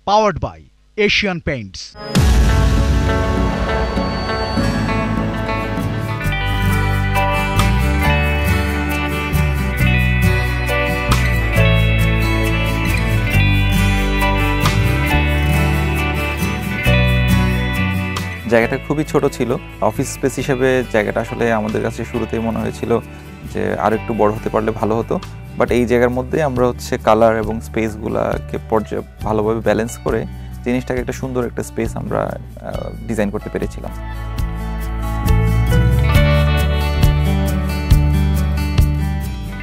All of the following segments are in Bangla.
Powered by Asian Paints. জায়গাটা খুবই ছোট ছিল। অফিস স্পেস হিসেবে জায়গাটা আসলে আমাদের কাছে শুরুতেই মনে হয়েছিল যে আর একটু বড় হতে পারলে ভালো হতো, বাট এই জায়গার মধ্যে আমরা কালার এবং স্পেসগুলোকে ভালোভাবে ব্যালেন্স করে জিনিসটাকে একটা সুন্দর একটা স্পেস আমরা ডিজাইন করতে পেরেছিলাম।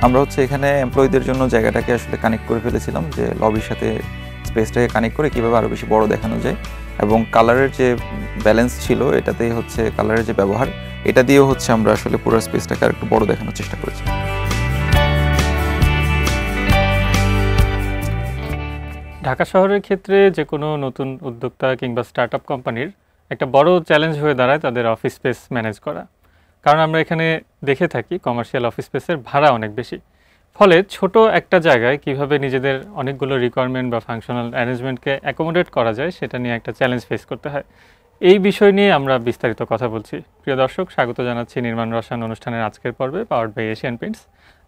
আমরা এখানে এমপ্লয়ীদের জন্য জায়গাটাকে আসলে কানেক্ট করে ফেলেছিলাম, যে লবির সাথে স্পেসটাকে কানেক্ট করে কীভাবে আরও বেশি বড় দেখানো যায়, এবং কালারের যে ব্যালেন্স ছিল এটাতেই কালারের যে ব্যবহার, এটা দিয়েও আমরা আসলে পুরো স্পেসটাকে আর একটু বড় দেখানোর চেষ্টা করেছি। ঢাকা শহরের ক্ষেত্রে যে কোনো নতুন উদ্যোক্তা কিংবা স্টার্টআপ কোম্পানির একটা বড় চ্যালেঞ্জ হয়ে দাঁড়ায় তাদের অফিস স্পেস ম্যানেজ করা, কারণ আমরা এখানে দেখে থাকি কমার্শিয়াল অফিস স্পেসের ভাড়া অনেক বেশি। ফলে ছোট একটা জায়গায় কিভাবে নিজেদের অনেকগুলো রিকোয়ারমেন্ট বা ফাংশনাল অ্যারেঞ্জমেন্টকে অ্যাকোমোডেট করা যায় সেটা নিয়ে একটা চ্যালেঞ্জ ফেস করতে হয়। এই বিষয় নিয়ে আমরা বিস্তারিত কথা বলছি। প্রিয় দর্শক, স্বাগত জানাচ্ছি নির্মাণ রসায়ন অনুষ্ঠানের আজকের পর্বে পাওয়ার্ড বাই এশিয়ান পেইন্টস।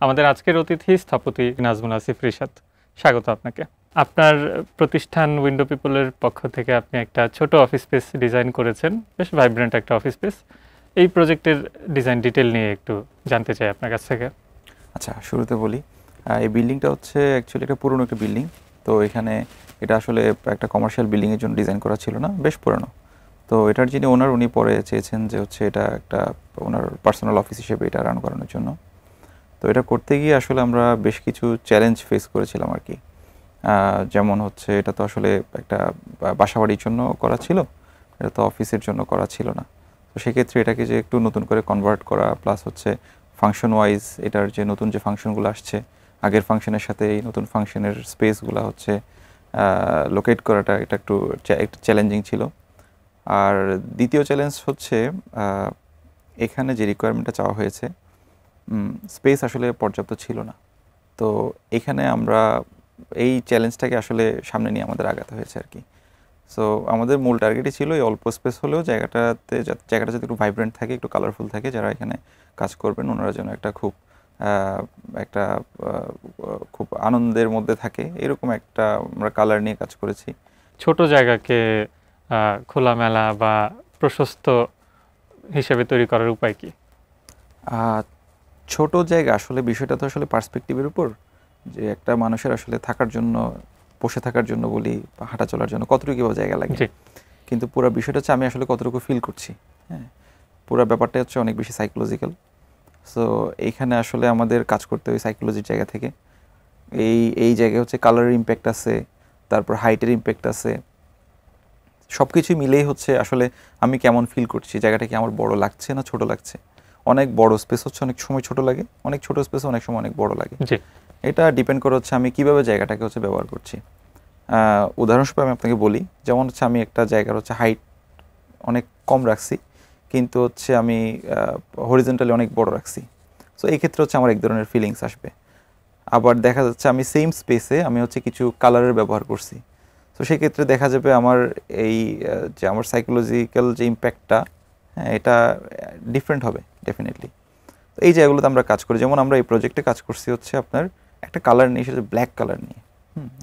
আমাদের আজকের অতিথি স্থপতি নাজমুল আসিফ রিশাদ, স্বাগত আপনাকে। আপনার প্রতিষ্ঠান উইন্ডো পিপলের পক্ষ থেকে আপনি একটা ছোট অফিস স্পেস ডিজাইন করেছেন, বেশ ভাইব্রেন্ট একটা অফিস স্পেস। এই প্রজেক্টের ডিজাইন ডিটেল নিয়ে একটু জানতে চাই আপনার কাছ থেকে। আচ্ছা, শুরুতে বলি, এই বিল্ডিংটা অ্যাকচুয়ালি একটা পুরনো একটা বিল্ডিং। তো এখানে এটা আসলে একটা কমার্শিয়াল বিল্ডিংয়ের জন্য ডিজাইন করা ছিল না, বেশ পুরনো। তো এটার যিনি ওনার, উনি পরে চেয়েছেন যে এটা একটা ওনার পার্সোনাল অফিস হিসেবে এটা রান করানোর জন্য। তো এটা করতে গিয়ে আসলে আমরা বেশ কিছু চ্যালেঞ্জ ফেস করেছিলাম আর কি। যেমন এটা তো আসলে একটা বাসাবাড়ির জন্য করা ছিল, এটা তো অফিসের জন্য করা ছিল না। তো সেক্ষেত্রে এটাকে যে একটু নতুন করে কনভার্ট করা, প্লাস ফাংশন ওয়াইজ এটার যে নতুন যে ফাংশনগুলো আসছে আগের ফাংশনের সাথে এই নতুন ফাংশনের স্পেসগুলো লোকেট করাটা এটা একটু চ্যালেঞ্জিং ছিল। আর দ্বিতীয় চ্যালেঞ্জ এখানে যে রিকোয়ারমেন্টটা চাওয়া হয়েছে, স্পেস আসলে পর্যাপ্ত ছিল না। তো এখানে আমরা এই চ্যালেঞ্জটাকে আসলে সামনে নিয়ে আমাদের আগাতে হয়েছে আর কি। সো আমাদের মূল টার্গেটই ছিল এই অল্প স্পেস হলেও জায়গাটা যাতে একটু ভাইব্রেন্ট থাকে, একটু কালারফুল থাকে, যারা এখানে কাজ করবেন ওনারা যেন খুব আনন্দের মধ্যে থাকে, এরকম একটা আমরা কালার নিয়ে কাজ করেছি। ছোট জায়গাকে খোলামেলা বা প্রশস্ত হিসেবে তৈরি করার উপায় কি? ছোট জায়গা আসলে বিষয়টা তো আসলে পার্সপেক্টিভের উপর, যে একটা মানুষের আসলে থাকার জন্য, বসে থাকার জন্য বলি বা হাঁটা চলার জন্য কতটুকু জায়গা লাগে, কিন্তু পুরো বিষয়টা আমি আসলে কতটুকু ফিল করছি। হ্যাঁ, পুরো ব্যাপারটা অনেক বেশি সাইকোলজিক্যাল। সো এইখানে আসলে আমাদের কাজ করতে হয় সাইকোলজির জায়গা থেকে। এই জায়গায় কালারের ইম্প্যাক্ট আছে, তারপর হাইটের ইম্প্যাক্ট আছে, সব কিছুই মিলেই আসলে আমি কেমন ফিল করছি, জায়গাটা কি আমার বড় লাগছে না ছোট লাগছে। অনেক বড় স্পেস অনেক সময় ছোট লাগে, অনেক ছোট স্পেস অনেক সময় অনেক বড় লাগে। এটা ডিপেন্ড করে আমি কিভাবে জায়গাটাকে ব্যবহার করছি। উদাহরণস্বরূপ আমি আপনাকে বলি, যেমন আমি একটা জায়গার হাইট অনেক কম রাখছি, কিন্তু আমি হরিজন্টালি অনেক বড় রাখছি। সো এই ক্ষেত্রে আমার এক ধরনের ফিলিংস আসবে। আবার দেখা যাচ্ছে আমি সেম স্পেসে আমি কিছু কালারের ব্যবহার করছি। তো সেক্ষেত্রে দেখা যাবে আমার যে আমার সাইকোলজিক্যাল যে ইম্প্যাক্টটা, হ্যাঁ, এটা ডিফারেন্ট হবে ডেফিনেটলি। তো এই জায়গাগুলোতে আমরা কাজ করি। যেমন আমরা এই প্রজেক্টে কাজ করছি আপনার একটা কালার নিয়ে, সেটা ব্ল্যাক কালার নিয়ে।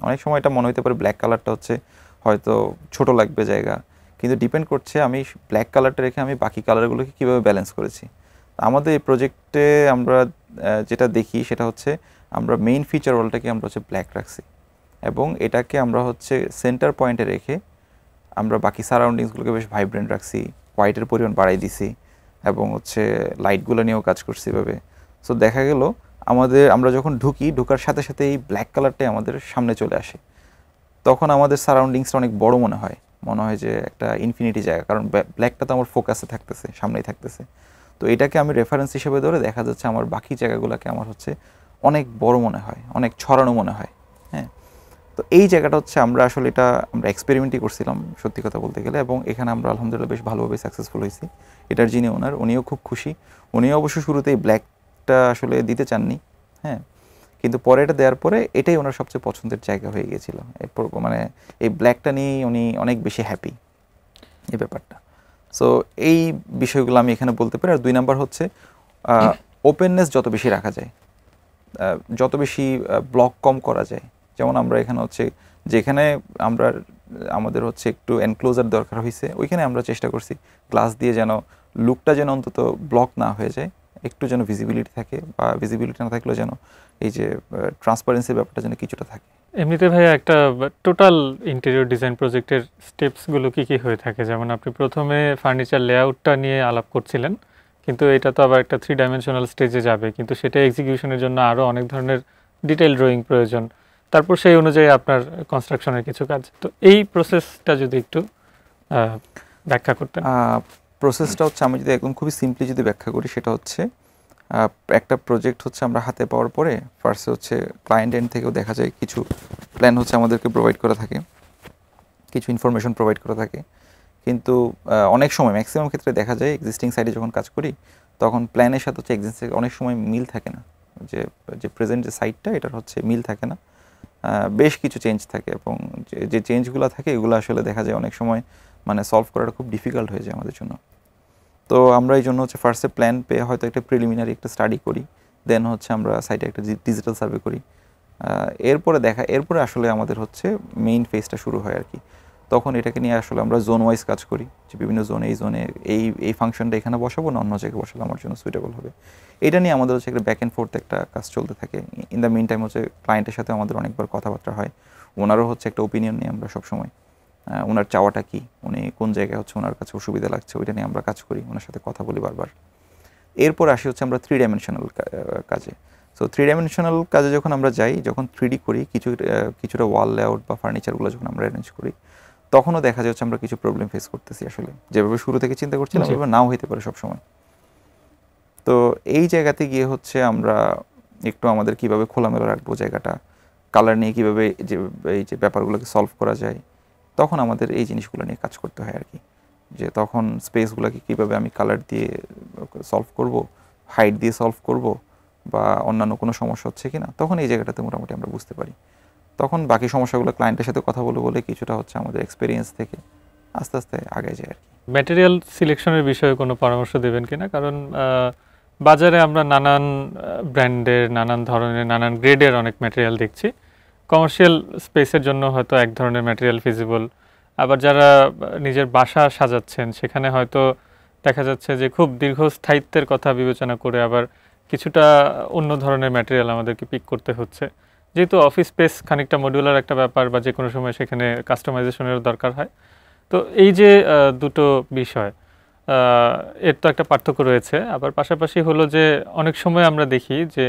অনেক সময় এটা মনে হতে পারে ব্ল্যাক কালারটা হয়তো ছোট লাগবে জায়গা, কিন্তু ডিপেন্ড করছে আমি ব্ল্যাক কালারটা রেখে আমি বাকি কালারগুলোকে কীভাবে ব্যালেন্স করেছি। আমাদের এই প্রজেক্টে আমরা যেটা দেখি সেটা আমরা মেইন ফিচার ওয়ালটাকে আমরা ব্ল্যাক রাখছি, এবং এটাকে আমরা সেন্টার পয়েন্টে রেখে আমরা বাকি সারাউন্ডিংসগুলোকে বেশ ভাইব্রেন্ট রাখছি, হোয়াইটের পরিমাণ বাড়াই দিছি, এবং লাইটগুলো নিয়েও কাজ করছি এভাবে। সো দেখা গেল আমরা যখন ঢোকার সাথে সাথে এই ব্ল্যাক কালারটাই আমাদের সামনে চলে আসে। তখন আমাদের সারাউন্ডিংসটা অনেক বড় মনে হয় যে একটা ইনফিনিটি জায়গা, কারণ ব্ল্যাকটা তো আমার ফোকাসে থাকতেছে, সামনেই থাকতেছে। তো এটাকে আমি রেফারেন্স হিসেবে ধরে দেখা যাচ্ছে আমার বাকি জায়গাগুলোকে আমার অনেক বড় মনে হয়, অনেক ছড়ানো মনে হয়। হ্যাঁ, তো এই জায়গাটা আমরা আসলে আমরা এক্সপেরিমেন্টই করছিলাম সত্যি কথা বলতে গেলে, এবং এখানে আমরা আলহামদুলিল্লাহ বেশ ভালোভাবে সাকসেসফুল হয়েছি। এটার যিনি উনিও খুব খুশি। উনিও অবশ্য শুরুতেই ব্ল্যাকটা আসলে দিতে চাননি, হ্যাঁ, কিন্তু পরে এটা দেওয়ার পরে এটাই ওনার সবচেয়ে পছন্দের জায়গা হয়ে গিয়েছিল, মানে এই ব্ল্যাকটা নিয়ে উনি অনেক বেশি হ্যাপি এই ব্যাপারটা। সো এই বিষয়গুলো আমি এখানে বলতে পারি। আর 2 নাম্বার হচ্ছে ওপেননেস যত বেশি রাখা যায়, যত বেশি ব্লক কম করা যায়। যেমন আমরা এখানে হচ্ছে যেখানে আমাদের হচ্ছে একটু এনক্লোজার দরকার হয়েছে, ওইখানে আমরা চেষ্টা করছি গ্লাস দিয়ে যেন লুকটা যেন অন্তত ব্লক না হয়ে যায়, একটু যেন ভিজিবিলিটি থাকে, বা ভিজিবিলিটি না থাকলেও যেন এই যে ট্রান্সপারেন্সির ব্যাপারটা যেন কিছুটা থাকে। এমনিতে ভাইয়া একটা টোটাল ইন্টেরিয়র ডিজাইন প্রজেক্টের স্টেপসগুলো কী কী হয়ে থাকে? যেমন আপনি প্রথমে ফার্নিচার লেআউটটা নিয়ে আলাপ করছিলেন, কিন্তু এটা তো আবার একটা 3 ডাইমেনশনাল স্টেজে যাবে, কিন্তু সেটা এক্সিকিউশনের জন্য আরও অনেক ধরনের ডিটেইল ড্রয়িং প্রয়োজন, তারপর সেই অনুযায়ী আপনার কনস্ট্রাকশনের কিছু কাজ। তো এই প্রসেসটা যদি একটু ব্যাখ্যা করতেন। প্রসেসটা হচ্ছে আমি যদি একদম খুবই সিম্পলি যদি ব্যাখ্যা করি, সেটা হচ্ছে একটা প্রজেক্ট হচ্ছে আমরা হাতে পাওয়ার পরে ফার্স্টে হচ্ছে ক্লায়েন্ট এন্ড থেকেও দেখা যায় কিছু প্ল্যান হচ্ছে আমাদেরকে প্রোভাইড করা থাকে, কিছু ইনফরমেশন প্রোভাইড করা থাকে। কিন্তু অনেক সময় ম্যাক্সিমাম ক্ষেত্রে দেখা যায় এক্সিস্টিং সাইটে যখন কাজ করি তখন প্ল্যানের সাথে হচ্ছে এক্সিস্টিং অনেক সময় মিল থাকে না, যে প্রেজেন্ট যে সাইটটা এটার হচ্ছে মিল থাকে না, বেশ কিছু চেঞ্জ থাকে, এবং যে চেঞ্জগুলো থাকে এগুলো আসলে দেখা যায় অনেক সময় মানে সলভ করাটা খুব ডিফিকাল্ট হয়ে যায় আমাদের জন্য। তো আমরা এই জন্য হচ্ছে ফার্স্টে প্ল্যান পেয়ে হয়তো একটা প্রিলিমিনারি একটা স্টাডি করি, দেন হচ্ছে আমরা সাইটে একটা ডিজিটাল সার্ভে করি, এরপরে আসলে আমাদের হচ্ছে মেইন ফেজটা শুরু হয় আর কি। তখন এটাকে নিয়ে আসলে আমরা জোন ওয়াইজ কাজ করি, যে বিভিন্ন জোনে এই জোনে এই ফাংশনটা এখানে বসাবো না অন্য জায়গায় বসালে আমার জন্য সুইটেবল হবে। এটা নিয়ে আমাদের হচ্ছে একটা ব্যাক অ্যান্ড ফোর্থ একটা কাজ চলতে থাকে। ইন দ্য মিন টাইম হচ্ছে ক্লায়েন্টের সাথে আমাদের অনেকবার কথাবার্তা হয়, ওনারও হচ্ছে একটা ওপিনিয়ন নিয়ে আমরা সবসময় ওনার চাওয়াটা কি, উনি কোন জায়গায় হচ্ছে ওনার কাছে অসুবিধা লাগছে, ওইটা নিয়ে আমরা কাজ করি, ওনার সাথে কথা বলি বারবার। এরপর আসি হচ্ছে আমরা 3 ডাইমেনশনাল কাজে। সো 3 ডাইমেনশনাল কাজে যখন আমরা যাই, যখন 3D করি, কিছুটা ওয়াল লেআউট বা ফার্নিচারগুলো যখন আমরা অ্যারেঞ্জ করি, তখনও দেখা যাচ্ছে আমরা কিছু প্রবলেম ফেস করতেছি আসলে, যেভাবে শুরু থেকে চিন্তা করছিলাম ওইভাবে নাও হইতে পারে সবসময়। তো এই জায়গাতে গিয়ে হচ্ছে আমরা একটু আমাদের কীভাবে খোলামেলা রাখবো জায়গাটা, কালার নিয়ে কীভাবে এই যে ব্যাপারগুলোকে সলভ করা যায়, তখন আমাদের এই জিনিসগুলো নিয়ে কাজ করতে হয় আর কি। যে তখন স্পেসগুলোকে কীভাবে আমি কালার দিয়ে সলভ করব, হাইট দিয়ে সলভ করব, বা অন্যান্য কোনো সমস্যা হচ্ছে কি না, তখন এই জায়গাটাতে মোটামুটি আমরা বুঝতে পারি। তখন বাকি সমস্যাগুলো ক্লায়েন্টের সাথে কথা বলে কিছুটা হচ্ছে আমাদের এক্সপিরিয়েন্স থেকে আস্তে আস্তে আগে যায় আর কি। ম্যাটেরিয়াল সিলেকশনের বিষয়ে কোনো পরামর্শ দেবেন কিনা? কারণ বাজারে আমরা নানান ব্র্যান্ডের, নানান ধরনের, নানান গ্রেডের অনেক ম্যাটেরিয়াল দেখছি। কমার্শিয়াল স্পেসের জন্য হয়তো এক ধরনের ম্যাটেরিয়াল ফিজিবল, আবার যারা নিজের বাসা সাজাচ্ছেন সেখানে হয়তো দেখা যাচ্ছে যে খুব দীর্ঘস্থায়িত্বের কথা বিবেচনা করে আবার কিছুটা অন্য ধরনের ম্যাটেরিয়াল আমাদেরকে পিক করতে হচ্ছে। যেহেতু অফিস স্পেস খানিকটা মডিউলার একটা ব্যাপার, বা যে কোনো সময় সেখানে কাস্টমাইজেশনের দরকার হয়। তো এই যে দুটো বিষয়, এর তো একটা পার্থক্য রয়েছে। আবার পাশাপাশি হলো যে অনেক সময় আমরা দেখি যে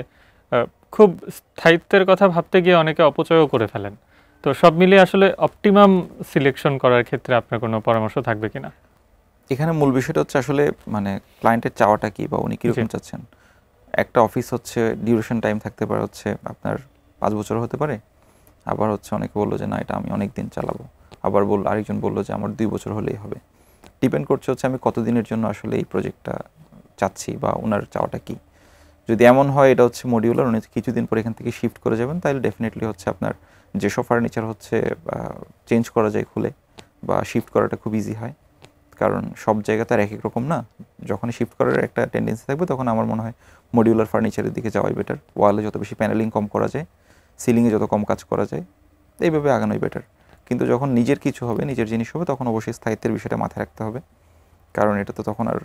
খুব স্থায়িত্বের কথা ভাবতে গিয়ে অনেকে অপচয়ও করে ফেলেন। তো সব মিলিয়ে আসলে অপটিমাম সিলেকশন করার ক্ষেত্রে আপনার কোনো পরামর্শ থাকবে কিনা? এখানে মূল বিষয়টা হচ্ছে আসলে মানে ক্লায়েন্টের চাওয়াটা কি, বা উনি কীরকম চাচ্ছেন। একটা অফিস হচ্ছে ডিউরেশন টাইম থাকতে পারে হচ্ছে আপনার 5 বছর হতে পারে, আবার হচ্ছে অনেকে বললো যে না এটা আমি অনেক দিন চালাবো, আবার আরেকজন বললো যে আমার 2 বছর হলেই হবে। ডিপেন্ড করছে হচ্ছে আমি কতদিনের জন্য আসলে এই প্রজেক্টটা চাচ্ছি, বা ওনার চাওয়াটা কি। যদি এমন হয় এটা হচ্ছে মডিউলার, উনি কিছুদিন পরে এখান থেকে শিফট করে যাবেন, তাহলে ডেফিনেটলি হচ্ছে আপনার যেসব ফার্নিচার হচ্ছে চেঞ্জ করা যায় খুলে, বা শিফট করাটা খুব ইজি হয়, কারণ সব জায়গা তো আর এক এক রকম না। যখন শিফট করার একটা টেন্ডেন্সি থাকবে তখন আমার মনে হয় মডিউলার ফার্নিচারের দিকে যাওয়াই বেটার। ওয়ালে যত বেশি প্যানেলিং কম করা যায়, সিলিংয়ে যত কম কাজ করা যায়, এইভাবে আগানোই বেটার। কিন্তু যখন নিজের কিছু হবে, নিজের জিনিস হবে, তখন অবশ্যই স্থায়িত্বের বিষয়টা মাথায় রাখতে হবে, কারণ এটা তো তখন আর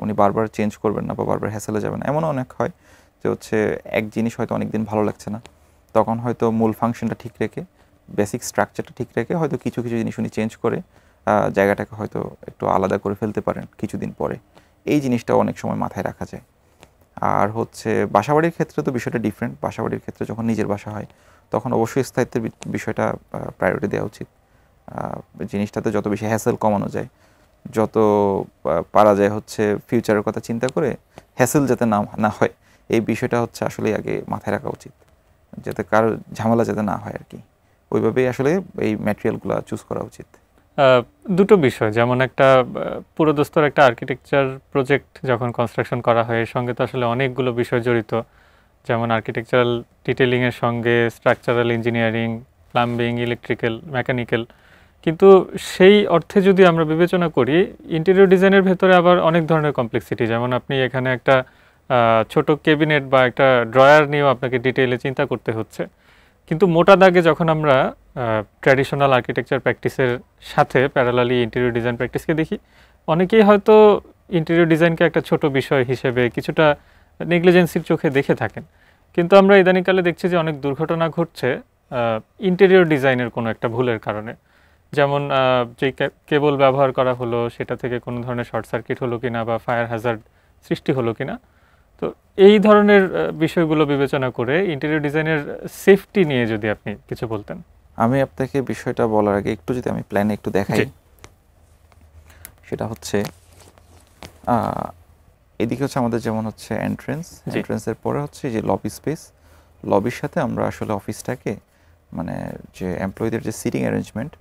উনি বারবার চেঞ্জ করবেন না, বা বারবার হ্যাসেলে যাবেন না। এমনও অনেক হয় যে হচ্ছে এক জিনিস হয়তো অনেক দিন ভালো লাগছে না, তখন হয়তো মূল ফাংশনটা ঠিক রেখে, বেসিক স্ট্রাকচারটা ঠিক রেখে হয়তো কিছু কিছু জিনিস উনি চেঞ্জ করে জায়গাটাকে হয়তো একটু আলাদা করে ফেলতে পারেন কিছুদিন পরে। এই জিনিসটা অনেক সময় মাথায় রাখা যায়। আর হচ্ছে বাসাবাড়ির ক্ষেত্রে তো বিষয়টা ডিফারেন্ট। বাসাবাড়ির ক্ষেত্রে যখন নিজের বাসা হয় তখন অবশ্যই স্থায়িত্বের বিষয়টা প্রায়োরিটি দেওয়া উচিত। জিনিসটাতে যত বেশি হ্যাসেল কমানো যায়, যত পারা যায় হচ্ছে ফিউচারের কথা চিন্তা করে হ্যাসেল যাতে না হয়, এই বিষয়টা হচ্ছে আসলে আগে মাথায় রাখা উচিত, যাতে কারো ঝামেলা যাতে না হয় আর কি। ওইভাবেই আসলে এই ম্যাটেরিয়ালগুলো চুজ করা উচিত। দুটো বিষয়, যেমন একটা পুরোদস্তুর একটা আর্কিটেকচার প্রজেক্ট যখন কনস্ট্রাকশন করা হয়, এর সঙ্গে তো আসলে অনেকগুলো বিষয় জড়িত। যেমন আর্কিটেকচারাল ডিটেলিংয়ের সঙ্গে structural engineering, plumbing, electrical, mechanical. কিন্তু সেই অর্থে যদি আমরা বিবেচনা করি, ইন্টেরিয়র ডিজাইনের ভেতরে আবার অনেক ধরনের কমপ্লেক্সিটি, যেমন আপনি এখানে একটা ছোট ক্যাবিনেট বা একটা ড্রয়ার নিয়েও আপনাকে ডিটেইলে চিন্তা করতে হচ্ছে। কিন্তু মোটা দাগে যখন আমরা ট্র্যাডিশনাল আর্কিটেকচার প্র্যাকটিসের সাথে প্যারালালি ইন্টেরিয়র ডিজাইন প্র্যাকটিসকে দেখি, অনেকেই হয়তো ইন্টেরিয়র ডিজাইনকে একটা ছোট বিষয় হিসেবে কিছুটা নেগলিজেন্সির চোখে দেখে থাকেন। কিন্তু আমরা ইদানিংকালে দেখছি যে অনেক দুর্ঘটনা ঘটছে ইন্টেরিয়র ডিজাইনের কোনো একটা ভুলের কারণে। যেমন যে কেবল ব্যবহার করা হলো সেটা থেকে কোনো ধরনের শর্ট সার্কিট হলো কিনা বা ফায়ার হ্যাজার্ড সৃষ্টি হলো কিনা। তো এই ধরনের বিষয়গুলো বিবেচনা করে ইন্টেরিয়র ডিজাইনের সেফটি নিয়ে যদি আপনি কিছু বলতেন। আমি আপনাকে বিষয়টা বলার আগে একটু যদি আমি প্ল্যানে একটু দেখাই, সেটা হচ্ছে এদিকে হচ্ছে আমাদের যেমন হচ্ছে এন্ট্রেন্সের পরে হচ্ছে যে লবি স্পেস, লবির সাথে আমরা আসলে অফিসটাকে মানে যে এমপ্লয়ীদের যে সিটিং অ্যারেঞ্জমেন্ট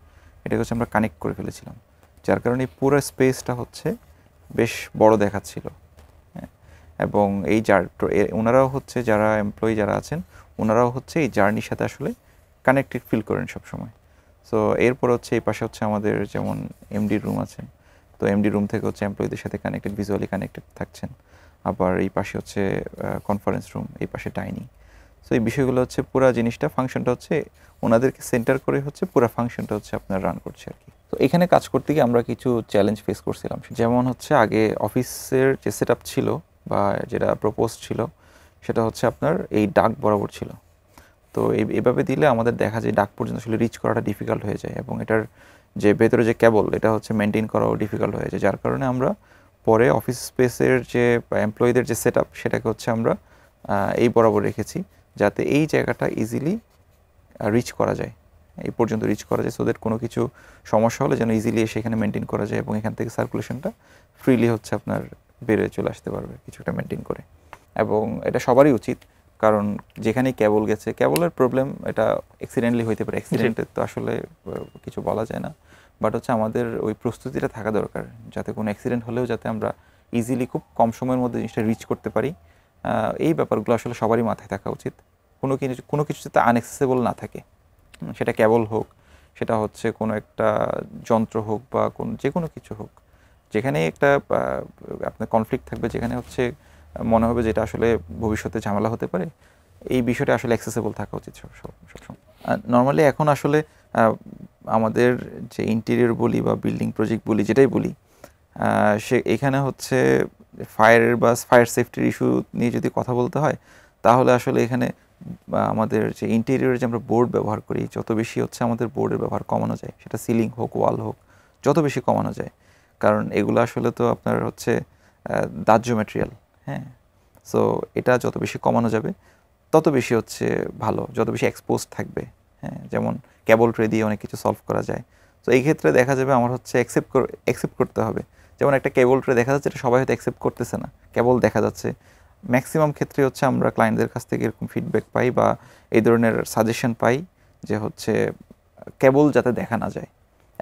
এটাকে হচ্ছে আমরা কানেক্ট করে ফেলেছিলাম, যার কারণে পুরো স্পেসটা হচ্ছে বেশ বড় দেখাচ্ছিল। এবং এই ওনারাও হচ্ছে যারা এমপ্লয়ি যারা আছেন ওনারাও হচ্ছে এই জার্নির সাথে আসলে কানেক্টেড ফিল করেন সবসময়। সো এরপর হচ্ছে এই পাশে হচ্ছে আমাদের যেমন এমডি রুম আছেন, তো এমডি রুম থেকে হচ্ছে এমপ্লয়ীদের সাথে কানেক্টেড, ভিজুয়ালি কানেক্টেড থাকছেন। আবার এই পাশে হচ্ছে কনফারেন্স রুম, এই পাশে ডাইনিং। সো এই বিষয়গুলো হচ্ছে পুরো জিনিসটা ফাংশনটা হচ্ছে ওনাদেরকে সেন্টার করে হচ্ছে পুরো ফাংশনটা হচ্ছে আপনার রান করছে আর কি। তো এখানে কাজ করতে গিয়ে আমরা কিছু চ্যালেঞ্জ ফেস করছিলাম, যেমন হচ্ছে আগে অফিসের যে সেট আপ ছিল বা যেটা প্রপোজ ছিল সেটা হচ্ছে আপনার এই ডাক বরাবর ছিল। তো এভাবে দিলে আমাদের দেখা যায় ডাক পর্যন্ত আসলে রিচ করাটা ডিফিকাল্ট হয়ে যায় এবং এটার যে ভেতরে যে কেবল এটা হচ্ছে মেনটেন করাও ডিফিকাল্ট হয়ে যায়, যার কারণে আমরা পরে অফিস স্পেসের যে এমপ্লয়ীদের যে সেট আপ সেটাকে হচ্ছে আমরা এই বরাবর রেখেছি, যাতে এই জায়গাটা ইজিলি রিচ করা যায়, এই পর্যন্ত রিচ করা যায়, সো দ্যাট কোনো কিছু সমস্যা হলে যেন ইজিলি এসে এখানে মেনটেন করা যায় এবং এখান থেকে সার্কুলেশনটা ফ্রিলি হচ্ছে আপনার বেরোয় চলে আসতে পারবে কিছুটা মেনটেন করে। এবং এটা সবারই উচিত, কারণ যেখানেই কেবল গেছে, কেবলের প্রবলেম এটা অ্যাক্সিডেন্টলি হইতে পারে, অ্যাক্সিডেন্টের তো আসলে কিছু বলা যায় না, বাট হচ্ছে আমাদের ওই প্রস্তুতিটা থাকা দরকার যাতে কোনো অ্যাক্সিডেন্ট হলেও যাতে আমরা ইজিলি খুব কম সময়ের মধ্যে জিনিসটা রিচ করতে পারি। এই ব্যাপারগুলো আসলে সবারই মাথায় থাকা উচিত। কোনো কিছু যাতে আনএক্সেসেবল না থাকে, সেটা কেবল হোক, সেটা হচ্ছে কোনো একটা যন্ত্র হোক বা যে কোনো কিছু হোক, যেখানে একটা আপনার কনফ্লিক্ট থাকবে, যেখানে হচ্ছে মনে হবে যেটা আসলে ভবিষ্যতে ঝামেলা হতে পারে, এই বিষয়টা আসলে অ্যাক্সেসেবল থাকা উচিত সবসময়। নর্মালি এখন আসলে আমাদের যে ইন্টেরিয়র বলি বা বিল্ডিং প্রজেক্ট বলি, যেটাই বলি, এখানে হচ্ছে ফায়ার সেফটির ইস্যু নিয়ে যদি কথা বলতে হয়, তাহলে আসলে এখানে আমাদের যে ইন্টেরিয়রে যে আমরা বোর্ড ব্যবহার করি, যত বেশি হচ্ছে আমাদের বোর্ডের ব্যবহার কমানো যায়, সেটা সিলিং হোক ওয়াল হোক, যত বেশি কমানো যায়, কারণ এগুলো আসলে তো আপনার হচ্ছে দাহ্য ম্যাটেরিয়াল। হ্যাঁ, সো এটা যত বেশি কমানো যাবে তত বেশি হচ্ছে ভালো, যত বেশি এক্সপোজ থাকবে। হ্যাঁ, যেমন কেবল ট্রে দিয়ে অনেক কিছু সলভ করা যায়। তো এই ক্ষেত্রে দেখা যাবে আমার হচ্ছে অ্যাকসেপ্ট করতে হবে। যেমন একটা কেবল ট্রে দেখা যাচ্ছে, এটা সবাই হয়তো অ্যাকসেপ্ট করতেছে না, কেবল দেখা যাচ্ছে। ম্যাক্সিমাম ক্ষেত্রে হচ্ছে আমরা ক্লায়েন্টদের কাছ থেকে এরকম ফিডব্যাক পাই বা এই ধরনের সাজেশন পাই যে হচ্ছে কেবল যাতে দেখা না যায়।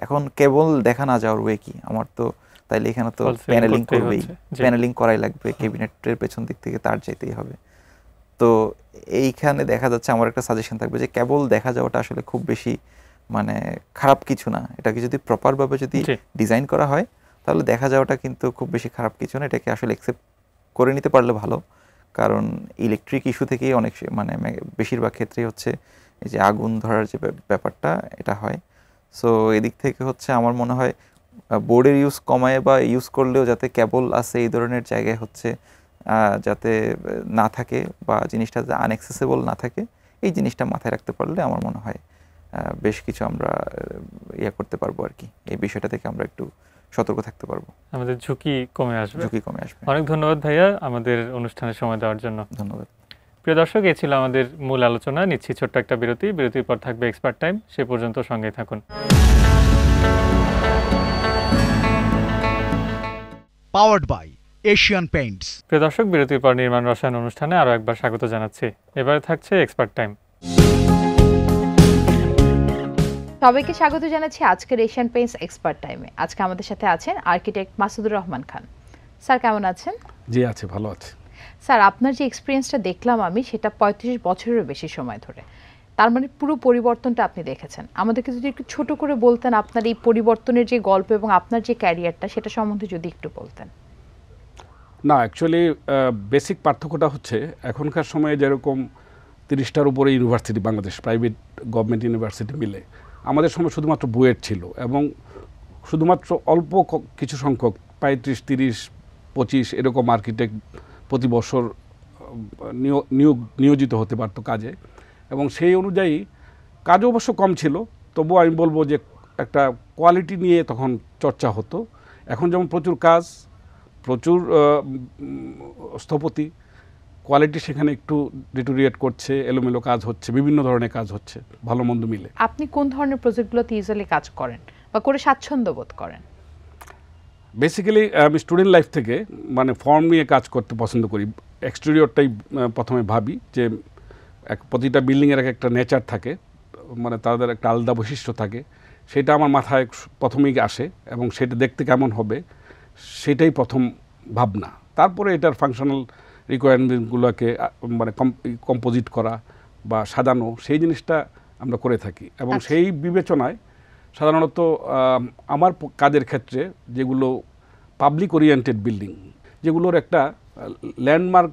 এখন কেবল দেখা না যাওয়ার ওয়ে কি? আমার তো তাইলে এখানে তো প্যানেলিং করবেই, প্যানেলিং করাই লাগবে, ক্যাবিনেটের পেছন দিক থেকে তার যেতেই হবে। তো এইখানে দেখা যাচ্ছে আমার একটা সাজেশন থাকবে যে কেবল দেখা যাওয়াটা আসলে খুব বেশি মানে খারাপ কিছু না। এটাকে যদি প্রপারভাবে যদি ডিজাইন করা হয় তাহলে দেখা যাওয়াটা কিন্তু খুব বেশি খারাপ কিছু না। এটাকে আসলে অ্যাকসেপ্ট করে নিতে পারলে ভালো, কারণ ইলেকট্রিক ইস্যু থেকেই অনেক মানে বেশিরভাগ ক্ষেত্রেই হচ্ছে এই যে আগুন ধরার যে ব্যাপারটা এটা হয়। সো এদিক থেকে হচ্ছে আমার মনে হয় বোর্ডের ইউজ কমায় বা ইউজ করলেও যাতে কেবল আছে এই ধরনের জায়গায় হচ্ছে যাতে না থাকে বা জিনিসটা যাতে আনএক্সেসেবল না থাকে, এই জিনিসটা মাথায় রাখতে পারলে আমার মনে হয় বেশ কিছু আমরা করতে পারবো আর কি। এই বিষয়টা থেকে আমরা একটু সতর্ক থাকতে পারবো, আমাদের ঝুঁকি কমে আসবে। অনেক ধন্যবাদ ভাইয়া আমাদের অনুষ্ঠানে সময় দেওয়ার জন্য। ধন্যবাদ। প্রিয় দর্শক, এই ছিল আমাদের মূল আলোচনা। নিচ্ছি ছোট্ট একটা বিরতি, বিরতির পর থাকবে এক্সপার্ট টাইম। সে পর্যন্ত সঙ্গে থাকুন। Powered by Asian Paints. প্রিয় দর্শক, বিরতির পর নির্মাণ রসায়ন অনুষ্ঠানে আরও একবার স্বাগত জানাচ্ছি। এবারে থাকছে এক্সপার্ট টাইম। সবাইকে স্বাগত জানাচ্ছি আজকের এশিয়ান পেইন্টস এক্সপার্ট টাইমে। আজকে আমাদের সাথে আছেন আর্কিটেক্ট মাসুদুর রহমান খান। স্যার কেমন আছেন? জি আছে, ভালো আছে। স্যার আপনার যে এক্সপিরিয়েন্সটা দেখলাম আমি সেটা 35 বছরেরও বেশি সময় ধরে, তার মানে পুরো পরিবর্তনটা আপনি দেখেছেন। আমাদেরকে যদি একটু ছোট করে বলতেন আপনার এই পরিবর্তনের যে গল্প এবং আপনার যে ক্যারিয়ারটা সেটা সম্বন্ধে যদি একটু বলতেন। না, অ্যাকচুয়ালি বেসিক পার্থক্যটা হচ্ছে এখনকার সময়ে যেরকম 30টার উপরে university Bangladesh private government university মিলে, আমাদের সময় শুধুমাত্র বুয়েট ছিল এবং শুধুমাত্র অল্প কিছু সংখ্যক 35, 30, 25 এরকম আর্কিটেক্ট প্রতি বছর নিয়োজিত হতে পারতো কাজে, এবং সেই অনুযায়ী কাজও অবশ্য কম ছিল, তবুও আমি বলবো যে একটা কোয়ালিটি নিয়ে তখন চর্চা হতো। এখন যেমন প্রচুর কাজ, প্রচুর স্থপতি, কোয়ালিটি সেখানে একটু ডিটোরিয়েট করছে, এলোমেলো কাজ হচ্ছে, বিভিন্ন ধরনের কাজ হচ্ছে, ভালো মন্দ মিলে। আপনি কোন ধরনের প্রজেক্টগুলোতে ইউজুয়ালি কাজ করেন বা করে স্বাচ্ছন্দ্য বোধ করেন? বেসিক্যালি আমি স্টুডেন্ট লাইফ থেকে মানে ফর্ম নিয়ে কাজ করতে পছন্দ করি। এক্সটেরিয়রটাই প্রথমে ভাবি যে প্রতিটা বিল্ডিংয়ের একটা নেচার থাকে, মানে তাদের একটা আলাদা বৈশিষ্ট্য থাকে, সেটা আমার মাথায় প্রথমেই আসে এবং সেটা দেখতে কেমন হবে সেটাই প্রথম ভাবনা। তারপরে এটার ফাংশনাল রিকোয়ারমেন্টগুলোকে মানে কম্পোজিট করা বা সাজানো, সেই জিনিসটা আমরা করে থাকি। এবং সেই বিবেচনায় সাধারণত আমার কাজের ক্ষেত্রে যেগুলো পাবলিক ওরিয়েন্টেড বিল্ডিং, যেগুলোর একটা ল্যান্ডমার্ক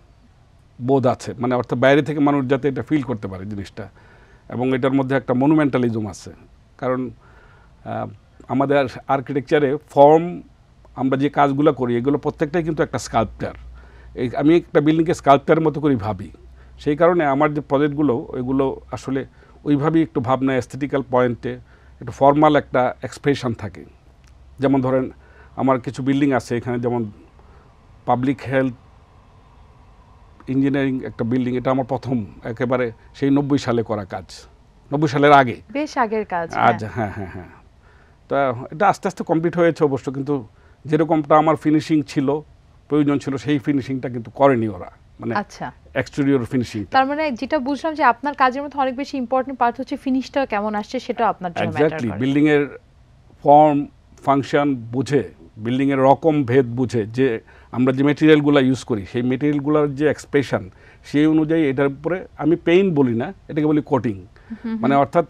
বোধ আছে, মানে অর্থাৎ বাইরে থেকে মানুষ যাতে এটা ফিল করতে পারে জিনিসটা, এবং এটার মধ্যে একটা মনুমেন্টালিজম আছে। কারণ আমাদের আর্কিটেকচারে ফর্ম, আমরা যে কাজগুলো করি এগুলো প্রত্যেকটাই কিন্তু একটা স্কাল্পচার। আমি একটা বিল্ডিংকে স্কাল্পচারের মতো করেই ভাবি। সেই কারণে আমার যে প্রজেক্টগুলো ওইগুলো আসলে ওইভাবেই একটু ভাবনা, এস্থেটিক্যাল পয়েন্টে একটু ফর্মাল একটা এক্সপ্রেশন থাকে। যেমন ধরেন আমার কিছু বিল্ডিং আছে এখানে, যেমন পাবলিক হেলথ ইঞ্জিনিয়ারিং একটা বিল্ডিং, এটা আমার প্রথম একেবারে সেই 90 সালে করা কাজ, 90 সালের আগে, বেশ আগের কাজ। আজ হ্যাঁ হ্যাঁ হ্যাঁ। তা এটা আস্তে আস্তে কমপ্লিট হয়েছে অবশ্য, কিন্তু যেরকমটা আমার ফিনিশিং ছিল, প্রয়োজন ছিল, সেই ফিনিশিংটা কিন্তু করেনি ওরা, মানে আচ্ছা, এক্সটেরিয়র ফিনিশিং। তার মানে যেটা বুঝলাম যে আপনার কাজের মধ্যে অনেক বেশি ইম্পর্টেন্ট পার্ট হচ্ছে ফিনিশটা কেমন আসছে, সেটা আপনার জন্য ম্যাটার এক্স্যাক্টলি করে। বিল্ডিং এর ফর্ম ফাংশন বুঝে, বিল্ডিং এর রকম ভেদ বুঝে, যে আমরা যে মেটেরিয়ালগুলো ইউজ করি সেই মেটেরিয়ালগুলোর যে এক্সপ্রেশন, সেই অনুযায়ী এটার উপরে আমি পেইন্ট বলি না, এটাকে বলি কোটিং, মানে অর্থাৎ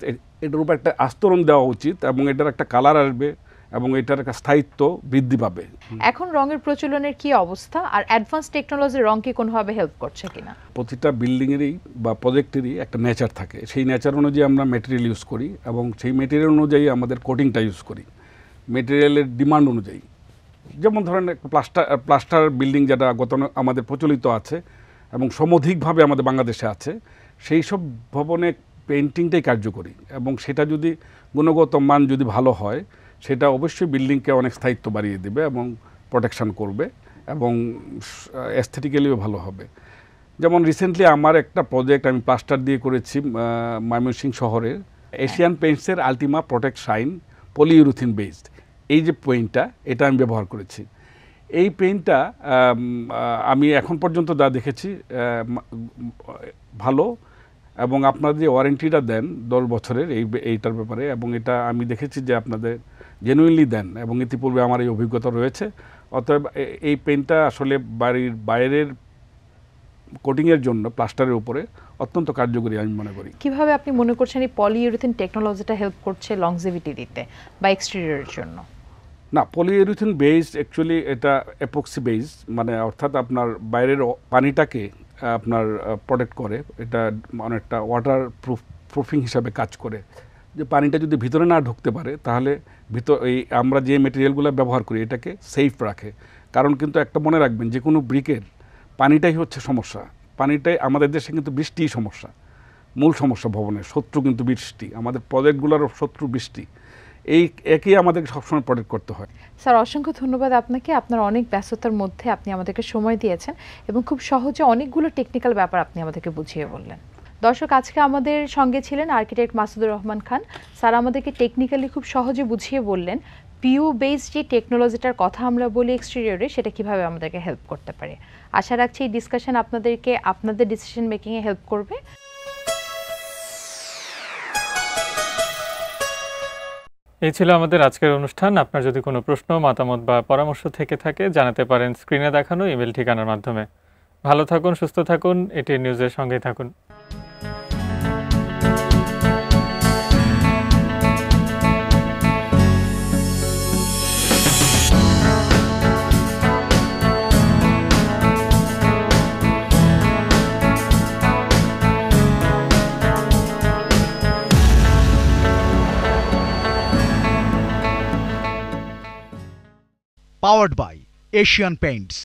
এটার উপর একটা আস্তরণ দেওয়া উচিত এবং এটার একটা কালার আসবে এবং এটার একটা স্থায়িত্ব বৃদ্ধি পাবে। এখন রঙের প্রচলনের কি অবস্থা, আর অ্যাডভান্স টেকনোলজি রং কি কোনোভাবে হেল্প করছে কিনা? প্রতিটা বিল্ডিংয়েরই বা প্রজেক্টেরই একটা নেচার থাকে, সেই নেচার অনুযায়ী আমরা মেটেরিয়াল ইউজ করি এবং সেই মেটেরিয়াল অনুযায়ী আমাদের কোটিংটা ইউজ করি, মেটেরিয়ালের ডিমান্ড অনুযায়ী। যেমন ধরেন প্লাস্টার বিল্ডিং যেটা আমাদের প্রচলিত আছে এবং সমধিকভাবে আমাদের বাংলাদেশে আছে, সেই সব ভবনে পেইন্টিংটাই কার্যকরী, এবং সেটা যদি গুণগত মান যদি ভালো হয়, সেটা অবশ্যই বিল্ডিংকে অনেক স্থায়িত্ব বাড়িয়ে দেবে এবং প্রোটেকশন করবে এবং এস্থেটিক্যালিও ভালো হবে। যেমন রিসেন্টলি আমার একটা প্রজেক্ট আমি প্লাস্টার দিয়ে করেছি ময়মনসিংহ শহরের, এশিয়ান পেইন্টসের Ultima protect shine polyurethane based. এই যে পেইন্টটা, এটা আমি ব্যবহার করেছি। এই পেইন্টটা আমি এখন পর্যন্ত যা দেখেছি ভালো, এবং আপনারা যে ওয়ারেন্টিটা দেন 10 বছরের এইটার ব্যাপারে, এবং এটা আমি দেখেছি যে আপনাদের জেনুইনলি দেন এবং ইতিপূর্বে আমার এই অভিজ্ঞতা রয়েছে। অতএব এই পেইন্টটা আসলে বাড়ির বাইরের কোটিংয়ের জন্য প্লাস্টারের উপরে অত্যন্ত কার্যকরী আমি মনে করি। কিভাবে আপনি মনে করছেন এই পলিইউরিথিন টেকনোলজিটা হেল্প করছে লংজিভিটি দিতে বা এক্সটেরিয়রের জন্য? না, পলিইউরিথিন বেসড অ্যাকচুয়ালি এটা এপক্সি বেসড, মানে অর্থাৎ আপনার বাইরের পানিটাকে আপনার প্রোটেক্ট করে, এটা অনেকটা ওয়াটার প্রুফিং হিসাবে কাজ করে, যে পানিটা যদি ভিতরে না ঢুকতে পারে তাহলে এই আমরা যে মেটেরিয়ালগুলো ব্যবহার করি এটাকে সেফ রাখে। কারণ কিন্তু একটা মনে রাখবেন, যে কোনো ব্রিকের পানিটাই হচ্ছে সমস্যা। পানিটাই আমাদের দেশে কিন্তু বৃষ্টিই সমস্যা, মূল সমস্যা ভবনের, শত্রু কিন্তু বৃষ্টি, আমাদের প্রজেক্টগুলোর শত্রু বৃষ্টি। এই একই আমাদেরকে সবসময় প্রোটেক্ট করতে হয়। স্যার অসংখ্য ধন্যবাদ আপনাকে, আপনার অনেক ব্যস্ততার মধ্যে আপনি আমাদেরকে সময় দিয়েছেন এবং খুব সহজে অনেকগুলো টেকনিক্যাল ব্যাপার আপনি আমাদেরকে বুঝিয়ে বললেন। দর্শক, আজকে আমাদের সঙ্গে ছিলেন আর্কিটেক্ট মাসুদুর রহমান খান। স্যার আমাদেরকে টেকনিক্যালি খুব সহজে বুঝিয়ে বললেন পিইউ বেসড যে টেকনোলজিটার কথা আমরা বলি এক্সটেরিয়রে, সেটা কিভাবে আমাদেরকে হেল্প করতে পারে। আশা রাখছি এই ডিসকাশন আপনাদেরকে আপনাদের ডিসিশন মেকিংয়ে হেল্প করবে। এই ছিল আমাদের আজকের অনুষ্ঠান। আপনার যদি কোনো প্রশ্ন, মতামত বা পরামর্শ থেকে থাকে জানাতে পারেন স্ক্রিনে দেখানো ইমেল ঠিকানার মাধ্যমে। ভালো থাকুন, সুস্থ থাকুন, এটিএন নিউজের সঙ্গে থাকুন। Powered by Asian Paints.